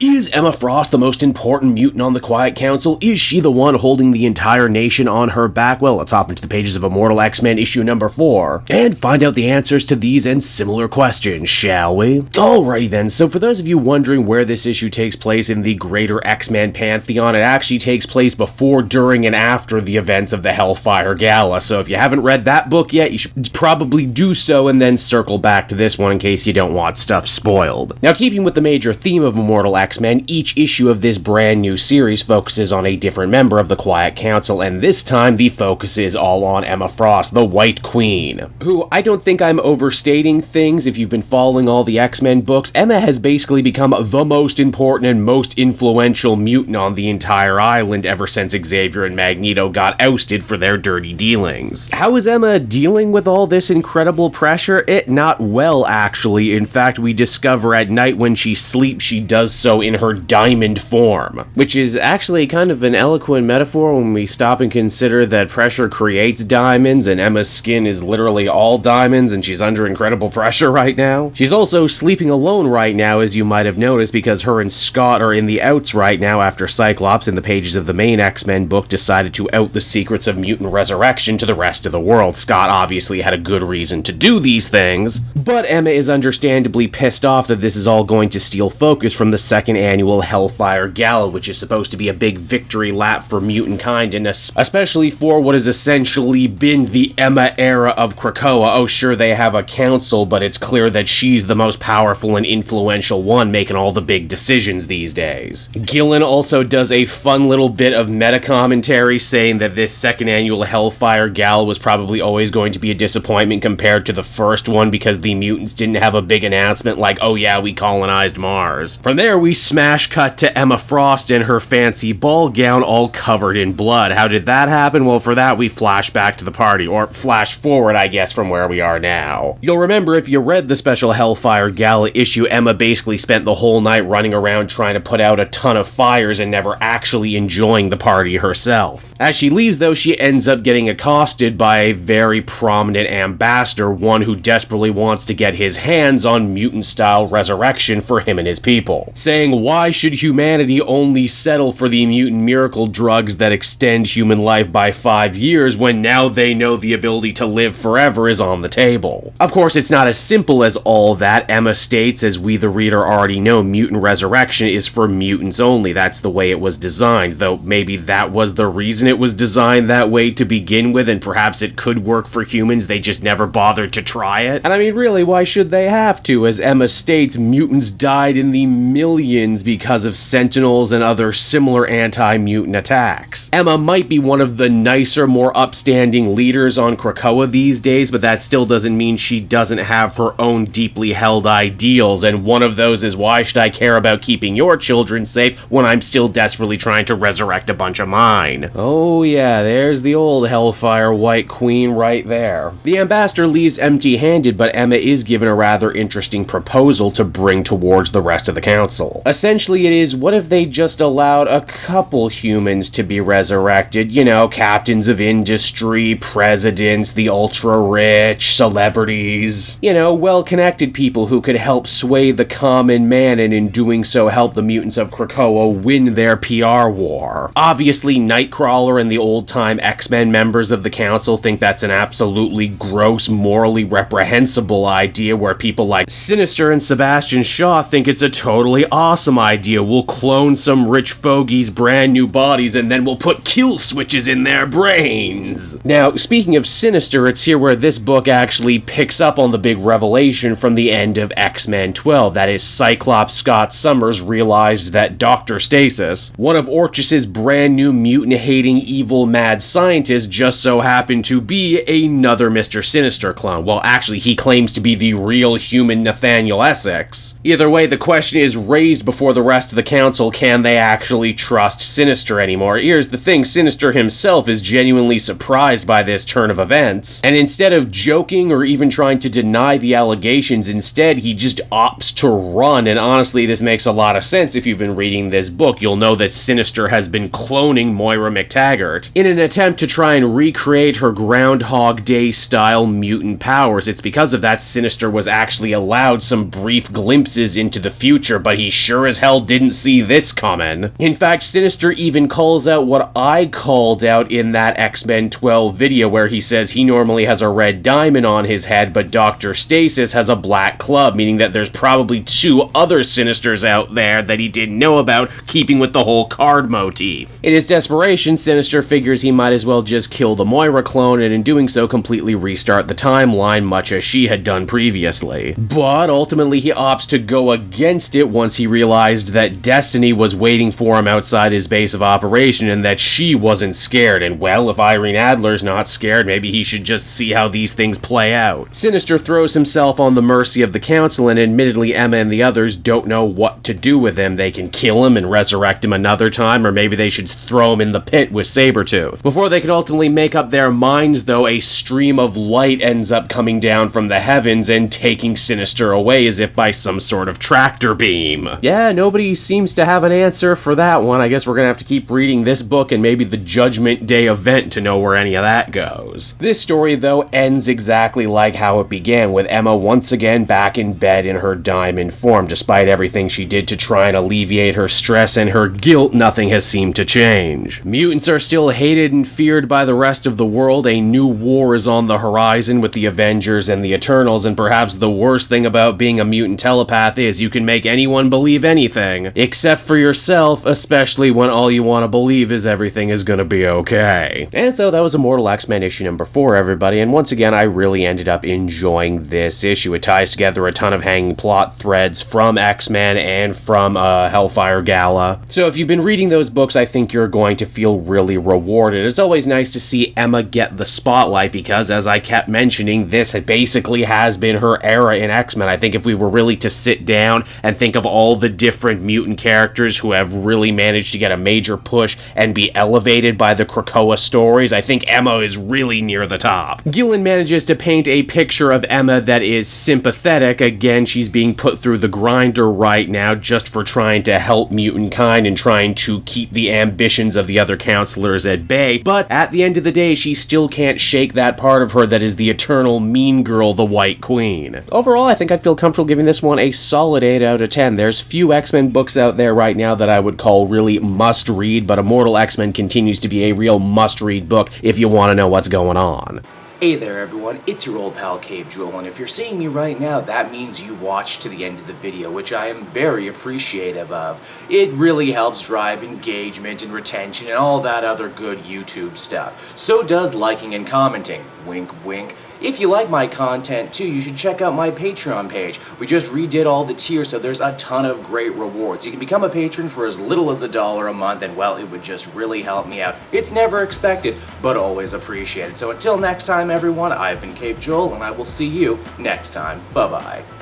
Is Emma Frost the most important mutant on the Quiet Council? Is she the one holding the entire nation on her back? Well, let's hop into the pages of Immortal X-Men issue number 4 and find out the answers to these and similar questions, shall we? Alrighty then, so for those of you wondering where this issue takes place in the greater X-Men pantheon, it actually takes place before, during, and after the events of the Hellfire Gala, so if you haven't read that book yet, you should probably do so and then circle back to this one in case you don't want stuff spoiled. Now, keeping with the major theme of Immortal X-Men, each issue of this brand new series focuses on a different member of the Quiet Council, and this time the focus is all on Emma Frost, the White Queen, who, I don't think I'm overstating things. If you've been following all the X-Men books, Emma has basically become the most important and most influential mutant on the entire island ever since Xavier and Magneto got ousted for their dirty dealings. How is Emma dealing with all this incredible pressure? Not well, actually. In fact, we discover at night when she sleeps, she does so in her diamond form, which is actually kind of an eloquent metaphor when we stop and consider that pressure creates diamonds, and Emma's skin is literally all diamonds, and she's under incredible pressure right now. She's also sleeping alone right now, as you might have noticed, because her and Scott are in the outs right now after Cyclops, in the pages of the main X-Men book, decided to out the secrets of mutant resurrection to the rest of the world. Scott obviously had a good reason to do these things, but Emma is understandably pissed off that this is all going to steal focus from the second annual Hellfire Gala, which is supposed to be a big victory lap for mutant kind, and especially for what has essentially been the Emma era of Krakoa. Oh, sure, they have a council, but it's clear that she's the most powerful and influential one making all the big decisions these days. Gillen also does a fun little bit of meta-commentary saying that this second annual Hellfire Gala was probably always going to be a disappointment compared to the first one because the mutants didn't have a big announcement like, oh yeah, we colonized Mars. From there, we smash cut to Emma Frost in her fancy ball gown all covered in blood. How did that happen? Well, for that, we flash back to the party, or flash forward, I guess, from where we are now. You'll remember if you read the special Hellfire Gala issue, Emma basically spent the whole night running around trying to put out a ton of fires and never actually enjoying the party herself. As she leaves, though, she ends up getting accosted by a very prominent ambassador, one who desperately wants to get his hands on mutant-style resurrection for him and his people, saying, why should humanity only settle for the mutant miracle drugs that extend human life by 5 years when now they know the ability to live forever is on the table? Of course, it's not as simple as all that. Emma states, as we the reader already know, mutant resurrection is for mutants only. That's the way it was designed, though maybe that was the reason it was designed that way to begin with, and perhaps it could work for humans, they just never bothered to try it. And I mean, really, why should they have to? As Emma states, mutants died in the millions because of Sentinels and other similar anti-mutant attacks. Emma might be one of the nicer, more upstanding leaders on Krakoa these days, but that still doesn't mean she doesn't have her own deeply held ideals, and one of those is, why should I care about keeping your children safe when I'm still desperately trying to resurrect a bunch of mine? Oh yeah, there's the old Hellfire White Queen right there. The ambassador leaves empty-handed, but Emma is given a rather interesting proposal to bring towards the rest of the council. Essentially it is, what if they just allowed a couple humans to be resurrected? You know, captains of industry, presidents, the ultra-rich, celebrities. You know, well-connected people who could help sway the common man, and in doing so help the mutants of Krakoa win their PR war. Obviously, Nightcrawler and the old-time X-Men members of the council think that's an absolutely gross, morally reprehensible idea, where people like Sinister and Sebastian Shaw think it's a totally awesome idea. We'll clone some rich fogies' brand new bodies, and then we'll put kill switches in their brains. Now, speaking of Sinister, it's here where this book actually picks up on the big revelation from the end of X-Men 12. That is, Cyclops Scott Summers realized that Dr. Stasis, one of Orchis' brand new mutant-hating evil mad scientists, just so happened to be another Mr. Sinister clone. Well, actually, he claims to be the real human Nathaniel Essex. Either way, the question is raised before the rest of the council, can they actually trust Sinister anymore? Here's the thing, Sinister himself is genuinely surprised by this turn of events, and instead of joking or even trying to deny the allegations, instead he just opts to run, and honestly this makes a lot of sense. If you've been reading this book, you'll know that Sinister has been cloning Moira McTaggart in an attempt to try and recreate her Groundhog Day style mutant powers. It's because of that Sinister was actually allowed some brief glimpses into the future, but he sure as hell didn't see this coming. In fact, Sinister even calls out what I called out in that X-Men 12 video where he says he normally has a red diamond on his head, but Dr. Stasis has a black club, meaning that there's probably 2 other Sinisters out there that he didn't know about, keeping with the whole card motif. In his desperation, Sinister figures he might as well just kill the Moira clone, and in doing so completely restart the timeline, much as she had done previously. But ultimately he opts to go against it once he realized that Destiny was waiting for him outside his base of operation and that she wasn't scared, and well, if Irene Adler's not scared, maybe he should just see how these things play out. Sinister throws himself on the mercy of the Council, and admittedly Emma and the others don't know what to do with him. They can kill him and resurrect him another time, or maybe they should throw him in the pit with Sabretooth. Before they can ultimately make up their minds, though, a stream of light ends up coming down from the heavens and taking Sinister away as if by some sort of tractor beam. Yeah, nobody seems to have an answer for that one. I guess we're gonna have to keep reading this book and maybe the Judgment Day event to know where any of that goes. This story, though, ends exactly like how it began, with Emma once again back in bed in her diamond form. Despite everything she did to try and alleviate her stress and her guilt, nothing has seemed to change. Mutants are still hated and feared by the rest of the world. A new war is on the horizon with the Avengers and the Eternals, and perhaps the worst thing about being a mutant telepath is you can make anyone believe anything, except for yourself, especially when all you want to believe is everything is gonna be okay. And so that was Immortal X-Men issue number 4, everybody, and once again I really ended up enjoying this issue. It ties together a ton of hanging plot threads from X-Men and from Hellfire Gala. So if you've been reading those books, I think you're going to feel really rewarded. It's always nice to see Emma get the spotlight because, as I kept mentioning, this basically has been her era in X-Men. I think if we were really to sit down and think of all the different mutant characters who have really managed to get a major push and be elevated by the Krakoa stories, I think Emma is really near the top. Gillen manages to paint a picture of Emma that is sympathetic. Again, she's being put through the grinder right now just for trying to help mutant kind and trying to keep the ambitions of the other counselors at bay, but at the end of the day, she still can't shake that part of her that is the eternal mean girl, the White Queen. Overall, I think I'd feel comfortable giving this one a solid 8 out of 10. There's few X-Men books out there right now that I would call really must-read, but Immortal X-Men continues to be a real must-read book if you want to know what's going on. Hey there everyone, it's your old pal Cave Jewel, and if you're seeing me right now, that means you watched to the end of the video, which I am very appreciative of. It really helps drive engagement and retention and all that other good YouTube stuff. So does liking and commenting. Wink wink. If you like my content too, you should check out my Patreon page. We just redid all the tiers, so there's a ton of great rewards. You can become a patron for as little as $1 a month, and well, it would just really help me out. It's never expected, but always appreciated. So until next time everyone, I've been Cape Joel, and I will see you next time. Bye-bye.